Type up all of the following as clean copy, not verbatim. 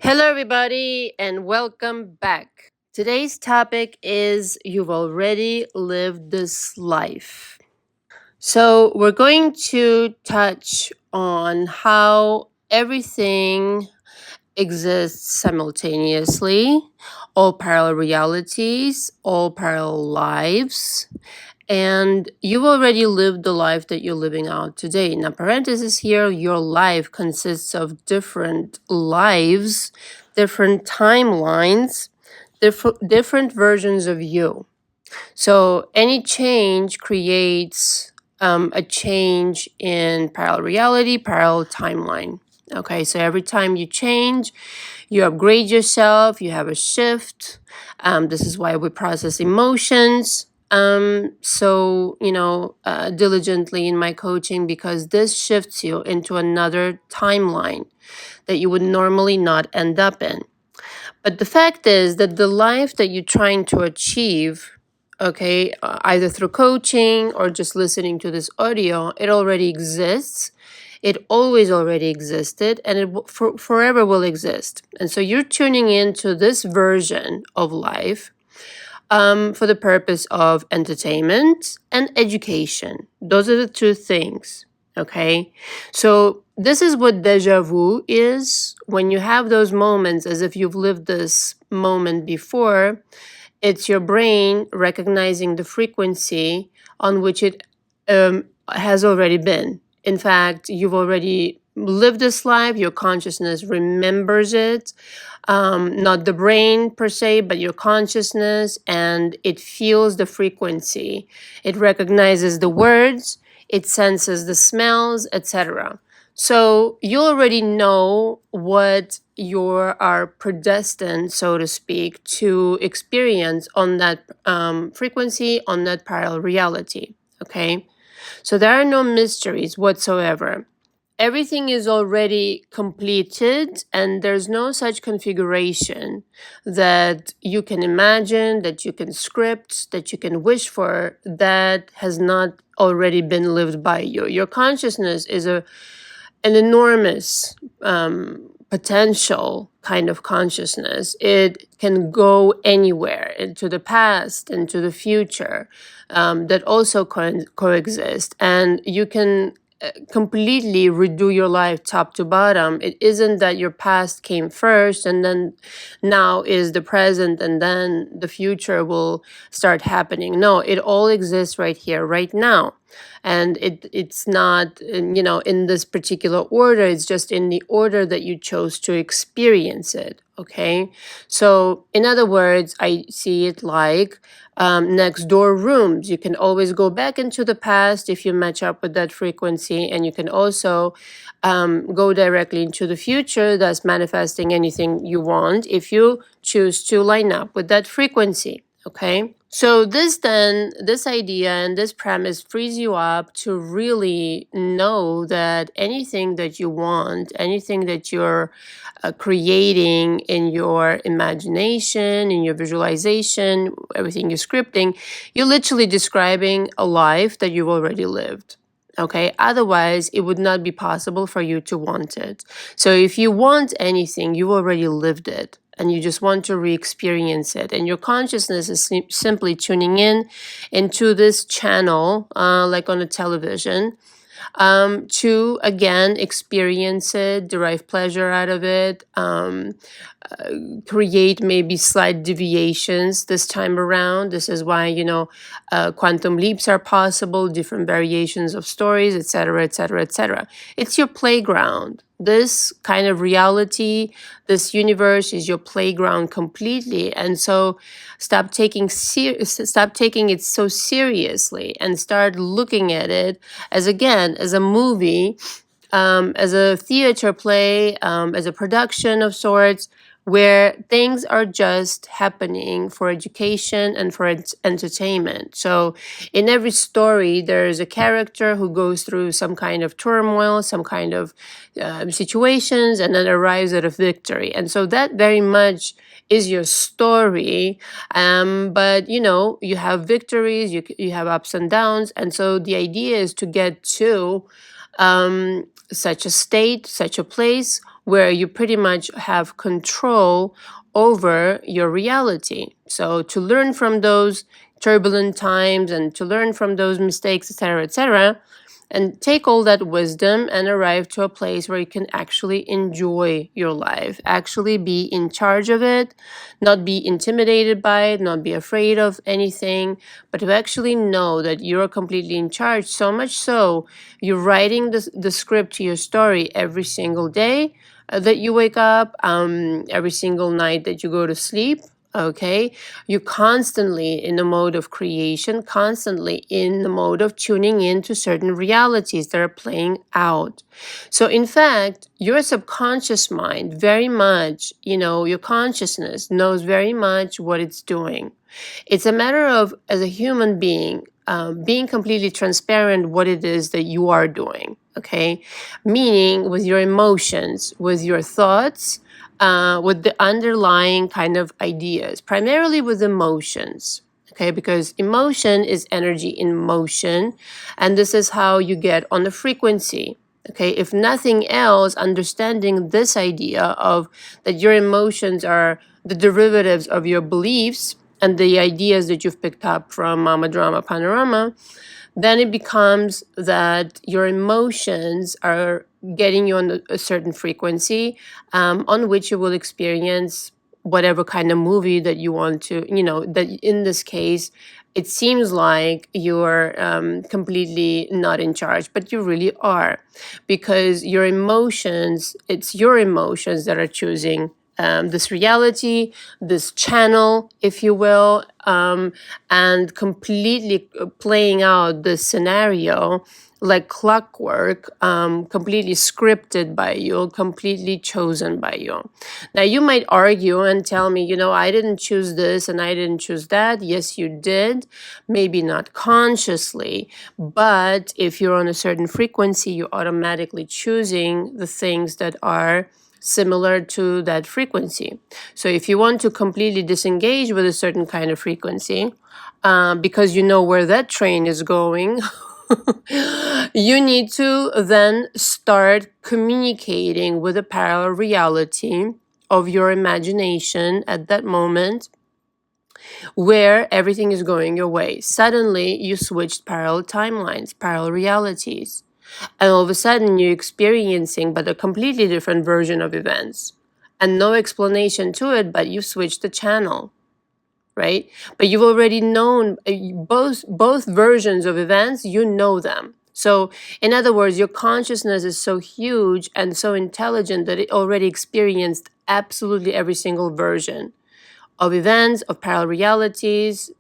Hello, everybody, and welcome back. Today's topic is You've Already Lived This Life. So, we're going to touch on how everything exists simultaneously, all parallel realities, all parallel lives, and you've already lived the life that you're living out today. Now, parenthesis here, your life consists of different lives, different timelines, different versions of you. So any change creates a change in parallel reality, parallel timeline. Okay, so every time you change, you upgrade yourself, you have a shift. This is why we process emotions diligently in my coaching, because this shifts you into another timeline that you would normally not end up in. But the fact is that the life that you're trying to achieve, okay, either through coaching or just listening to this audio, it already exists. It always already existed, and forever will exist. And so you're tuning into this version of life for the purpose of entertainment and education. Those are the two things. Okay. So this is what deja vu is. When you have those moments as if you've lived this moment before, it's your brain recognizing the frequency on which it has already been. In fact, you've already lived this life, your consciousness remembers it, not the brain per se, but your consciousness, and it feels the frequency. It recognizes the words, it senses the smells, etc. So you already know what you are predestined, so to speak, to experience on that frequency, on that parallel reality. Okay? So there are no mysteries whatsoever. Everything is already completed, and there's no such configuration that you can imagine, that you can script, that you can wish for, that has not already been lived by you. Your consciousness is an enormous potential kind of consciousness. It can go anywhere, into the past, into the future, that also coexist. And you can completely redo your life top to bottom. It isn't that your past came first and then now is the present and then the future will start happening. No, it all exists right here, right now. And it's not in this particular order. It's just in the order that you chose to experience it. Okay, so in other words, I see it like next door rooms. You can always go back into the past if you match up with that frequency, and you can also go directly into the future, thus manifesting anything you want if you choose to line up with that frequency. Okay, so this idea and this premise frees you up to really know that anything that you want, anything that you're creating in your imagination, in your visualization, everything you're scripting, you're literally describing a life that you've already lived. Okay, otherwise it would not be possible for you to want it. So if you want anything, you've already lived it and you just want to re-experience it, and your consciousness is simply tuning in into this channel, like on a television, to again experience it, derive pleasure out of it, create maybe slight deviations this time around. This is why quantum leaps are possible, different variations of stories, etc., etc., etc. It's your playground. This kind of reality, this universe is your playground completely. And so stop taking it so seriously and start looking at it as, again, as a movie, as a theater play, as a production of sorts, where things are just happening for education and for entertainment. So in every story, there's a character who goes through some kind of turmoil, some kind of situations, and then arrives at a victory. And so that very much is your story. But you have victories, you have ups and downs. And so the idea is to get to such a state, such a place where you pretty much have control over your reality. So to learn from those turbulent times and to learn from those mistakes, etc., and take all that wisdom and arrive to a place where you can actually enjoy your life, actually be in charge of it, not be intimidated by it, not be afraid of anything, but to actually know that you're completely in charge. So much so, you're writing the script to your story every single day that you wake up, every single night that you go to sleep. Okay, you're constantly in the mode of creation, constantly in the mode of tuning in to certain realities that are playing out. So, in fact, your subconscious mind very much, your consciousness knows very much what it's doing. It's a matter of, as a human being, being completely transparent what it is that you are doing. Okay, meaning with your emotions, with your thoughts, with the underlying kind of ideas, primarily with emotions. Okay, because emotion is energy in motion, and this is how you get on the frequency. Okay, if nothing else, understanding this idea of that your emotions are the derivatives of your beliefs and the ideas that you've picked up from Mama Drama Panorama, then it becomes that your emotions are getting you on a certain frequency, on which you will experience whatever kind of movie that you want to, that in this case, it seems like you're completely not in charge, but you really are, because it's your emotions that are choosing this reality, this channel, if you will, and completely playing out the scenario like clockwork, completely scripted by you, completely chosen by you. Now, you might argue and tell me, I didn't choose this and I didn't choose that. Yes, you did. Maybe not consciously, but if you're on a certain frequency, you're automatically choosing the things that are similar to that frequency. So if you want to completely disengage with a certain kind of frequency, because you know where that train is going, you need to then start communicating with a parallel reality of your imagination at that moment where everything is going your way. Suddenly, you switched parallel timelines, parallel realities. And all of a sudden, you're experiencing but a completely different version of events. And no explanation to it, but you switched the channel, right? But you've already known both versions of events, you know them. So, in other words, your consciousness is so huge and so intelligent that it already experienced absolutely every single version of events, of parallel realities,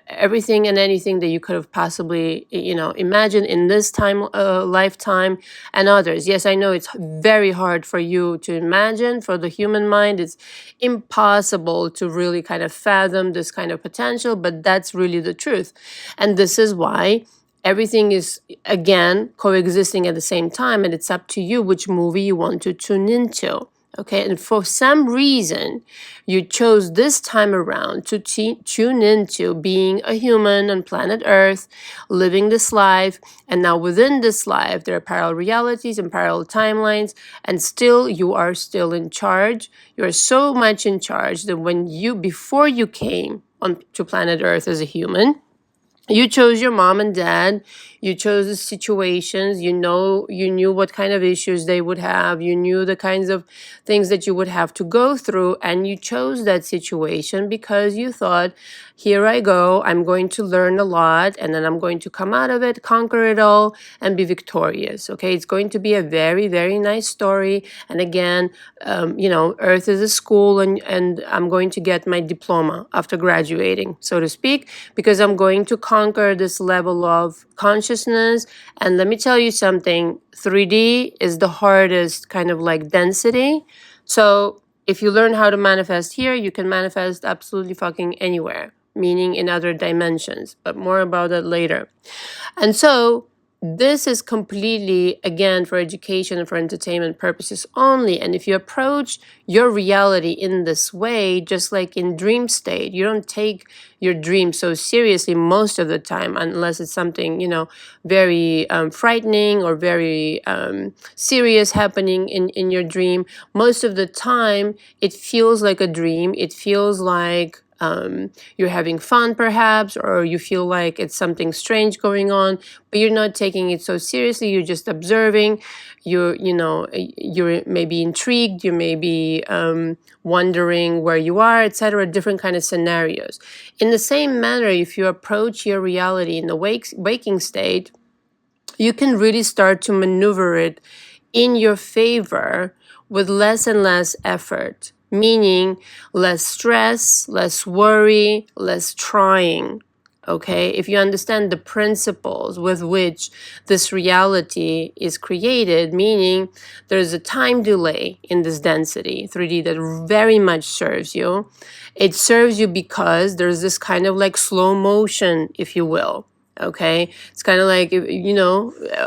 everything and anything that you could have possibly, imagined in this lifetime and others. Yes, I know it's very hard for you to imagine. For the human mind, it's impossible to really kind of fathom this kind of potential, but that's really the truth. And this is why everything is, again, coexisting at the same time, and it's up to you which movie you want to tune into. Okay, and for some reason, you chose this time around to tune into being a human on planet Earth, living this life, and now within this life, there are parallel realities and parallel timelines, and still, you are still in charge. You are so much in charge that before you came to planet Earth as a human, you chose your mom and dad, you chose the situations, you knew what kind of issues they would have, you knew the kinds of things that you would have to go through, and you chose that situation because you thought, here I go, I'm going to learn a lot, and then I'm going to come out of it, conquer it all, and be victorious. Okay, it's going to be a very, very nice story. And again, Earth is a school, and I'm going to get my diploma after graduating, so to speak, because I'm going to conquer this level of consciousness. And let me tell you something, 3D is the hardest kind of like density. So if you learn how to manifest here, you can manifest absolutely fucking anywhere, meaning in other dimensions, but more about that later. And so This is completely, again, for education and for entertainment purposes only. And if you approach your reality in this way, just like in dream state, you don't take your dream so seriously most of the time, unless it's something, very frightening or very serious happening in your dream. Most of the time, it feels like a dream. It feels like you're having fun perhaps, or you feel like it's something strange going on, but you're not taking it so seriously. You're just observing. You're maybe intrigued. You may be wondering where you are, etc. Different kind of scenarios. In the same manner, if you approach your reality in the waking state, you can really start to maneuver it in your favor with less and less effort, meaning less stress, less worry, less trying. Okay, if you understand the principles with which this reality is created, meaning there's a time delay in this density 3D that very much serves you. It serves you because there's this kind of like slow motion, if you will. Okay, it's kind of like,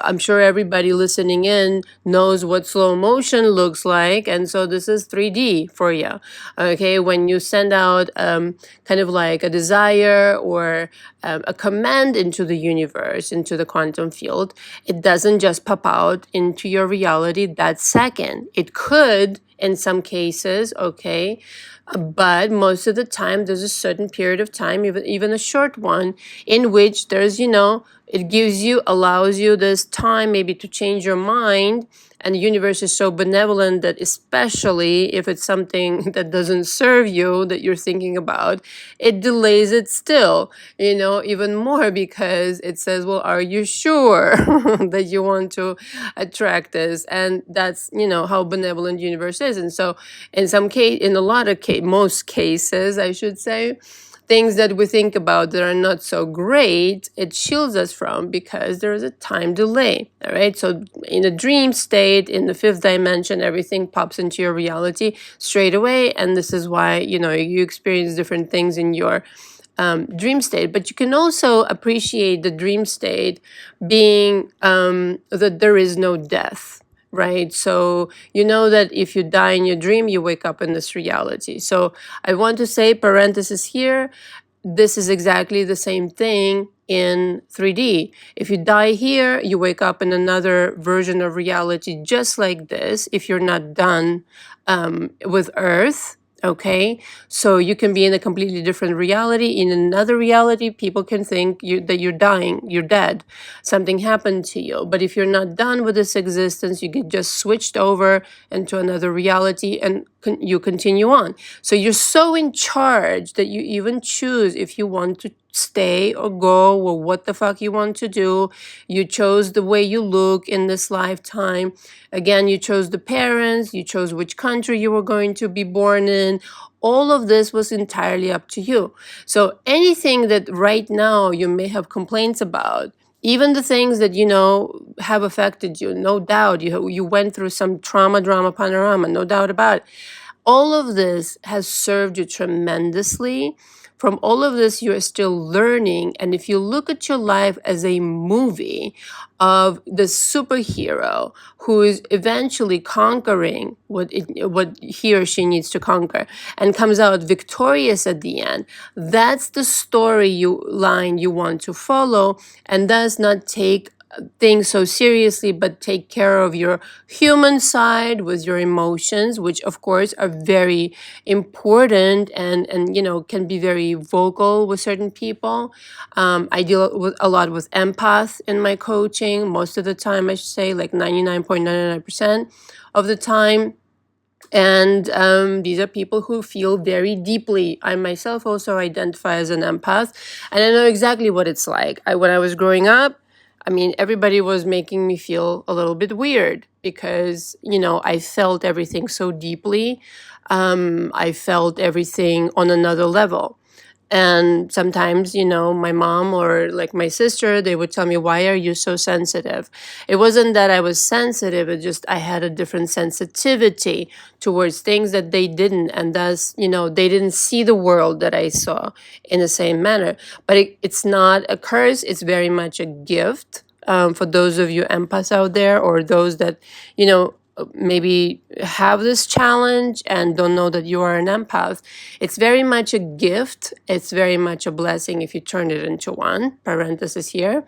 I'm sure everybody listening in knows what slow motion looks like, and so this is 3D for you. Okay, when you send out kind of like a desire or a command into the universe, into the quantum field, it doesn't just pop out into your reality that second. It could in some cases, okay, but most of the time there's a certain period of time, even a short one, in which there's, it allows you this time maybe to change your mind. And the universe is so benevolent that, especially if it's something that doesn't serve you that you're thinking about, it delays it still, even more, because it says, well, are you sure that you want to attract this? And that's, how benevolent universe is. And so in a lot of most cases, I should say, things that we think about that are not so great, it shields us from, because there is a time delay. All right. So in a dream state, in the fifth dimension, everything pops into your reality straight away. And this is why, you experience different things in your dream state. But you can also appreciate the dream state being that there is no death. Right. So you know that if you die in your dream, you wake up in this reality. So I want to say, parenthesis here, this is exactly the same thing in 3D. If you die here, you wake up in another version of reality just like this, if you're not done with Earth. Okay, so you can be in a completely different reality. In another reality, people can think that you're dying, you're dead, something happened to you. But if you're not done with this existence, you get just switched over into another reality and you continue on. So you're so in charge that you even choose if you want to stay or go, or what the fuck you want to do. You chose the way you look in this lifetime. Again, you chose the parents, you chose which country you were going to be born in. All of this was entirely up to you. So anything that right now you may have complaints about, even the things that, have affected you, no doubt, you went through some trauma, drama, panorama, no doubt about it. All of this has served you tremendously. From all of this, you are still learning. And if you look at your life as a movie of the superhero who is eventually conquering what he or she needs to conquer and comes out victorious at the end, that's the line you want to follow, and does not take things so seriously, but take care of your human side with your emotions, which of course are very important and can be very vocal with certain people. I deal with a lot with empath in my coaching, most of the time, I should say, like 99.99% of the time. And these are people who feel very deeply. I myself also identify as an empath, and I know exactly what it's like. When I was growing up, everybody was making me feel a little bit weird because, I felt everything so deeply. I felt everything on another level. And sometimes, my mom or like my sister, they would tell me, why are you so sensitive? It wasn't that I was sensitive. It just, I had a different sensitivity towards things that they didn't. And thus, they didn't see the world that I saw in the same manner. But it's not a curse. It's very much a gift. for those of you empaths out there, or those that, maybe have this challenge and don't know that you are an empath. It's very much a gift. It's very much a blessing if you turn it into one, parenthesis here,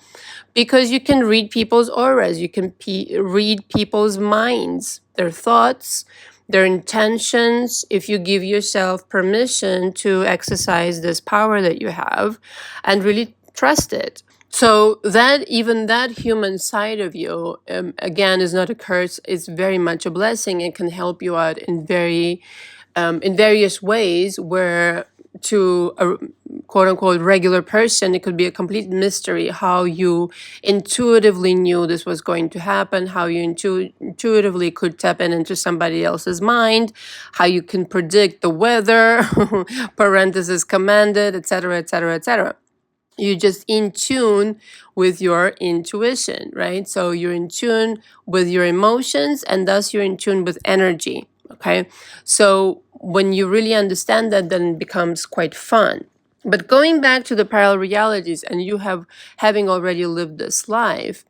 because you can read people's auras. You can read people's minds, their thoughts, their intentions, if you give yourself permission to exercise this power that you have and really trust it. So that, even that human side of you, again, is not a curse. It's very much a blessing and can help you out in various ways, where to a quote unquote regular person, it could be a complete mystery how you intuitively knew this was going to happen, how you intuitively could tap into somebody else's mind, how you can predict the weather, parentheses commanded, etc., etc., etc. You're just in tune with your intuition, right? So you're in tune with your emotions, and thus you're in tune with energy. Okay. So when you really understand that, then it becomes quite fun. But going back to the parallel realities, and you having already lived this life,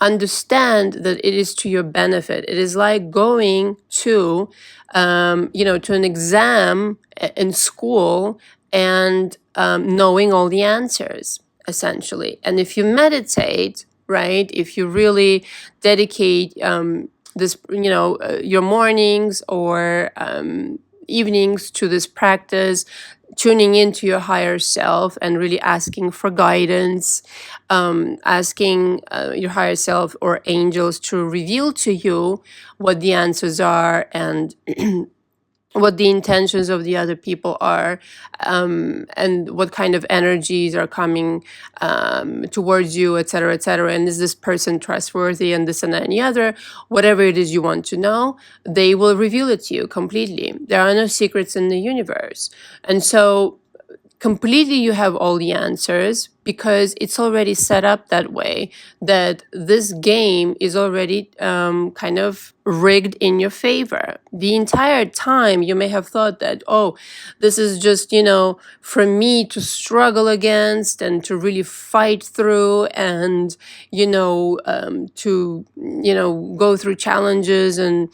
understand that it is to your benefit. It is like going to, to an exam in school and knowing all the answers, essentially. And if you meditate, right, if you really dedicate this, your mornings or evenings to this practice, tuning into your higher self and really asking for guidance, asking your higher self or angels to reveal to you what the answers are and what the intentions of the other people are, and what kind of energies are coming towards you, etc., etc. And is this person trustworthy, and this and that and the other, whatever it is you want to know, they will reveal it to you completely. There are no secrets in the universe. And so completely you have all the answers, because it's already set up that way, that this game is already kind of rigged in your favor. The entire time you may have thought that, oh, this is just, for me to struggle against and to really fight through, and, to, go through challenges and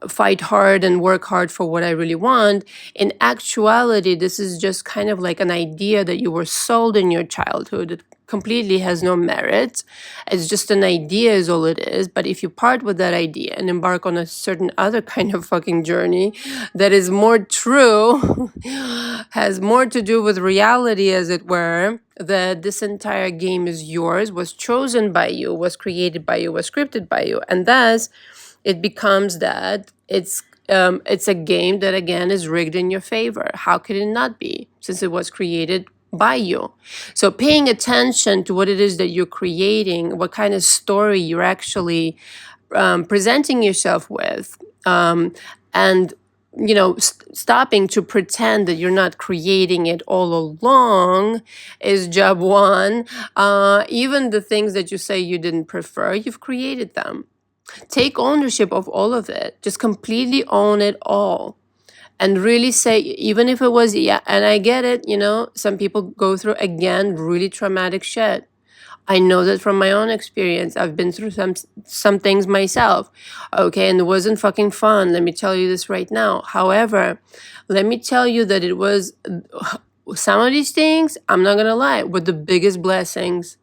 fight hard and work hard for what I really want. In actuality, this is just kind of like an idea that you were sold in your childhood. It completely has no merit. It's just an idea is all it is. But if you part with that idea and embark on a certain other kind of fucking journey that is more true, has more to do with reality, as it were, that this entire game is yours, was chosen by you, was created by you, was scripted by you, and thus it becomes that it's a game that, again, is rigged in your favor. How could it not be, since it was created by you? So paying attention to what it is that you're creating, what kind of story you're actually presenting yourself with, and stopping to pretend that you're not creating it all along is job one. Even the things that you say you didn't prefer, you've created them. Take ownership of all of it. Just completely own it all. And really say, even if it was, yeah, and I get it, some people go through, again, really traumatic shit. I know that from my own experience. I've been through some things myself. Okay, and it wasn't fucking fun. Let me tell you this right now. However, let me tell you that it was, some of these things, I'm not gonna lie, were the biggest blessings.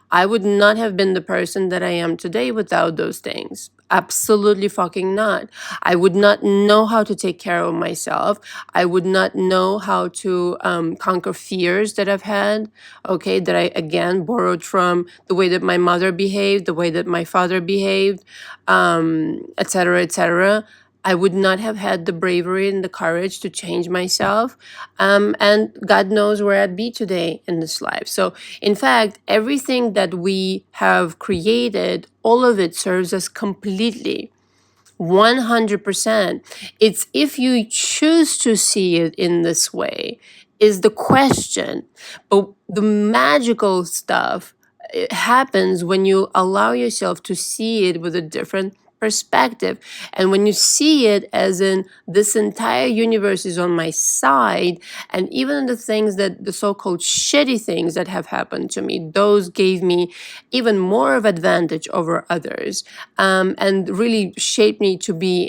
I would not have been the person that I am today without those things. Absolutely fucking not. I would not know how to take care of myself. I would not know how to conquer fears that I've had, okay, that I, again, borrowed from the way that my mother behaved, the way that my father behaved, etc., etc. I would not have had the bravery and the courage to change myself. And God knows where I'd be today in this life. So, in fact, everything that we have created, all of it serves us completely. 100%. It's if you choose to see it in this way is the question. But the magical stuff, it happens when you allow yourself to see it with a different perspective. And when you see it as in this entire universe is on my side, and even the things that the so-called shitty things that have happened to me, those gave me even more of advantage over others, and really shaped me to be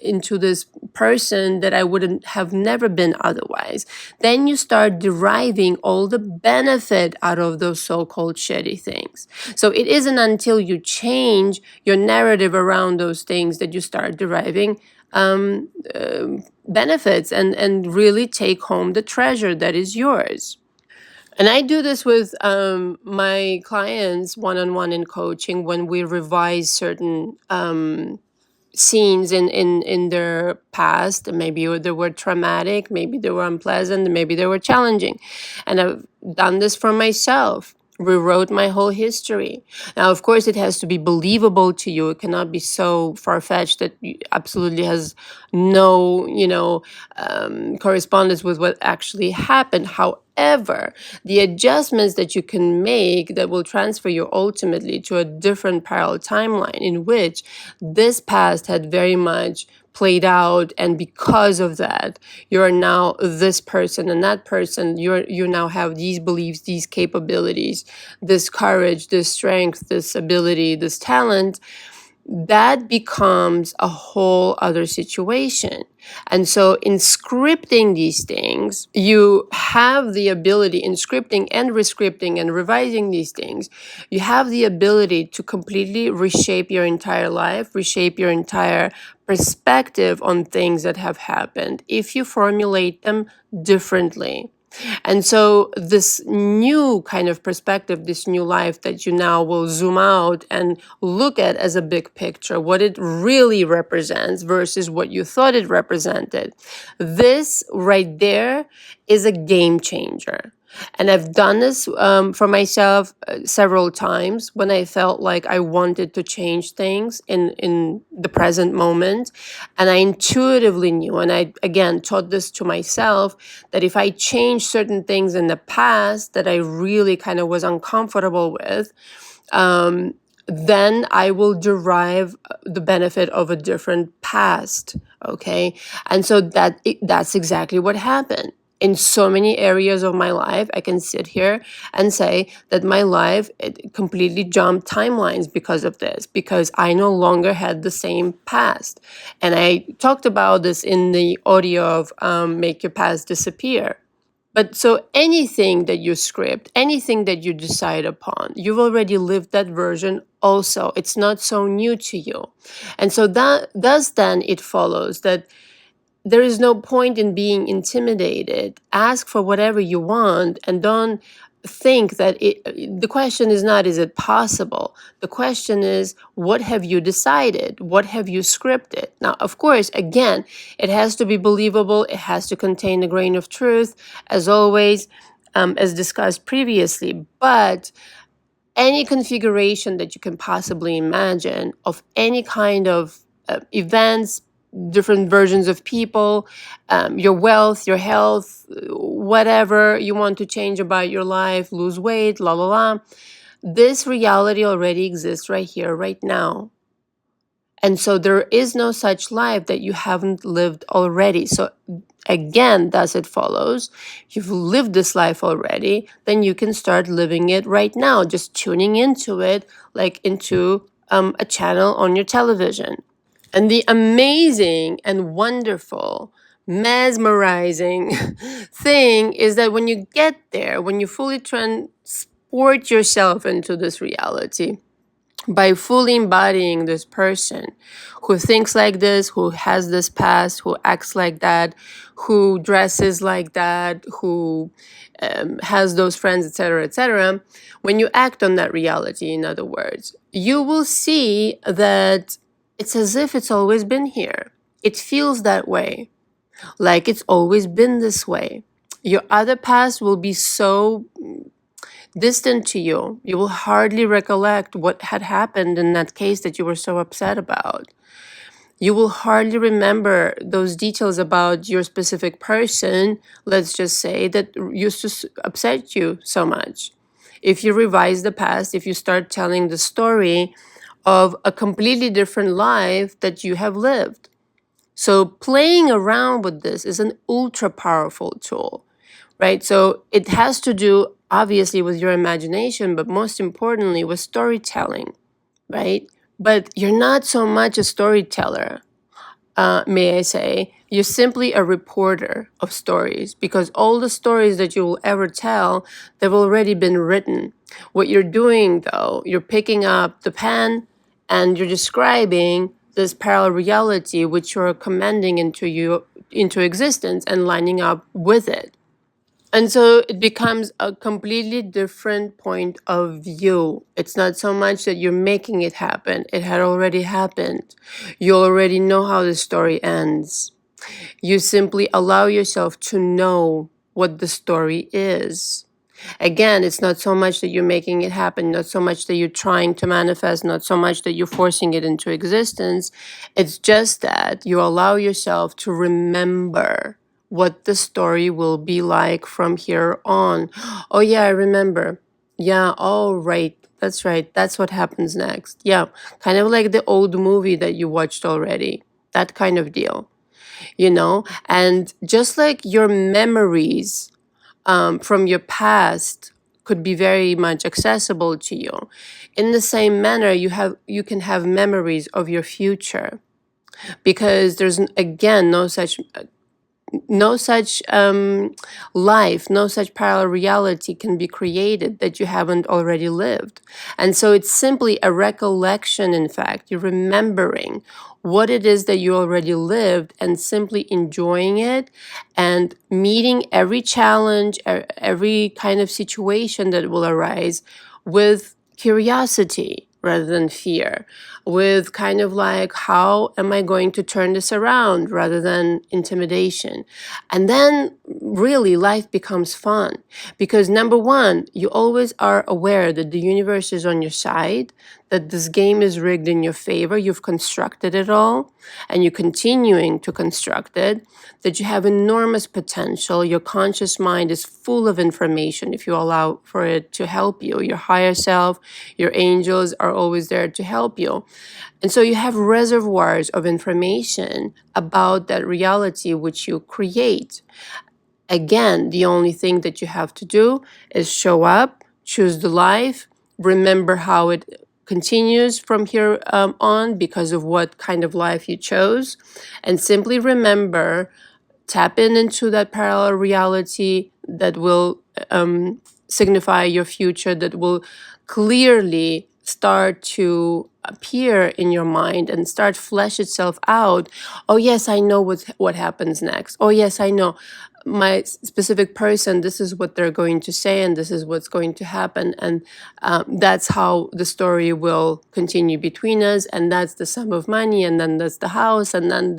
into this person that I wouldn't have never been otherwise. Then you start deriving all the benefit out of those so-called shitty things. So it isn't until you change your narrative around those things that you start deriving benefits and really take home the treasure that is yours. And I do this with my clients one-on-one in coaching when we revise certain scenes in their past. Maybe they were traumatic, maybe they were unpleasant, maybe they were challenging. And I've done this for myself, rewrote my whole history. Now, of course, it has to be believable to you. It cannot be so far-fetched that it absolutely has no, correspondence with what actually happened. However, the adjustments that you can make that will transfer you ultimately to a different parallel timeline in which this past had very much played out, and because of that you're now this person and that person. You now have these beliefs, these capabilities, this courage, this strength, this ability, this talent. That becomes a whole other situation. And so in scripting these things, you have the ability, in scripting and rescripting and revising these things, you have the ability to completely reshape your entire life, reshape your entire perspective on things that have happened if you formulate them differently. And so this new kind of perspective, this new life that you now will zoom out and look at as a big picture, what it really represents versus what you thought it represented. This right there is a game changer. And I've done this for myself several times when I felt like I wanted to change things in the present moment. And I intuitively knew, and I, again, taught this to myself, that if I change certain things in the past that I really kind of was uncomfortable with, then I will derive the benefit of a different past. Okay. And so that's exactly what happened. In so many areas of my life, I can sit here and say that my life it completely jumped timelines because of this, because I no longer had the same past. And I talked about this in the audio of Make Your Past Disappear. But so anything that you script, anything that you decide upon, you've already lived that version also. It's not so new to you. And so then it follows that there is no point in being intimidated. Ask for whatever you want and don't think that the question is not, is it possible? The question is, what have you decided? What have you scripted? Now, of course, again, it has to be believable. It has to contain a grain of truth, as always, as discussed previously. But any configuration that you can possibly imagine of any kind of events, different versions of people, your wealth, your health, whatever you want to change about your life, lose weight, la la la. This reality already exists right here, right now. And so there is no such life that you haven't lived already. So again, thus it follows, you've lived this life already, then you can start living it right now, just tuning into it like into a channel on your television. And the amazing and wonderful, mesmerizing thing is that when you get there, when you fully transport yourself into this reality, by fully embodying this person who thinks like this, who has this past, who acts like that, who dresses like that, who has those friends, etc., when you act on that reality, in other words, you will see that it's as if it's always been here. It feels that way, like it's always been this way. Your other past will be so distant to you. You will hardly recollect what had happened in that case that you were so upset about. You will hardly remember those details about your specific person, let's just say, that used to upset you so much. If you revise the past, if you start telling the story of a completely different life that you have lived. So playing around with this is an ultra powerful tool, right? So it has to do obviously with your imagination, but most importantly with storytelling, right? But you're not so much a storyteller, may I say. You're simply a reporter of stories, because all the stories that you will ever tell, they've already been written. What you're doing, though, you're picking up the pen and you're describing this parallel reality which you're commending into existence and lining up with it. And so it becomes a completely different point of view. It's not so much that you're making it happen, it had already happened. You already know how the story ends. You simply allow yourself to know what the story is. Again, it's not so much that you're making it happen, not so much that you're trying to manifest, not so much that you're forcing it into existence. It's just that you allow yourself to remember what the story will be like from here on. Oh, yeah, I remember. Yeah, oh, right. That's right. That's what happens next. Yeah, kind of like the old movie that you watched already. That kind of deal, you know? And just like your memories from your past could be very much accessible to you, in the same manner you can have memories of your future, because there's again no such life, no such parallel reality can be created that you haven't already lived. And so it's simply a recollection. In fact, you're remembering what it is that you already lived and simply enjoying it and meeting every challenge, every kind of situation that will arise with curiosity rather than fear, with kind of like, how am I going to turn this around rather than intimidation? And then really life becomes fun, because number one, you always are aware that the universe is on your side, that this game is rigged in your favor, you've constructed it all, and you're continuing to construct it, that you have enormous potential. Your conscious mind is full of information if you allow for it to help you. Your higher self, your angels are always there to help you. And so you have reservoirs of information about that reality which you create. Again, the only thing that you have to do is show up, choose the life, remember how it continues from here on because of what kind of life you chose, and simply remember, tap into that parallel reality that will signify your future, that will clearly start to appear in your mind and start flesh itself out. Oh yes, I know what happens next. Oh yes, I know my specific person, this is what they're going to say and this is what's going to happen, and that's how the story will continue between us, and that's the sum of money, and then that's the house, and then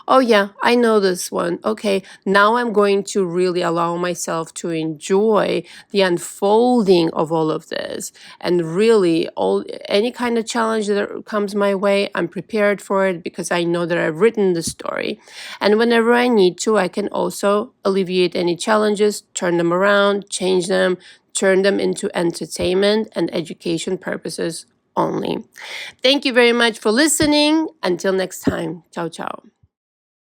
oh yeah, I know this one. Okay, now I'm going to really allow myself to enjoy the unfolding of all of this, and really any kind of challenge that comes my way, I'm prepared for it because I know that I've written the story. And whenever I need to, I can also alleviate any challenges, turn them around, change them, turn them into entertainment and education purposes only. Thank you very much for listening. Until next time. Ciao, ciao.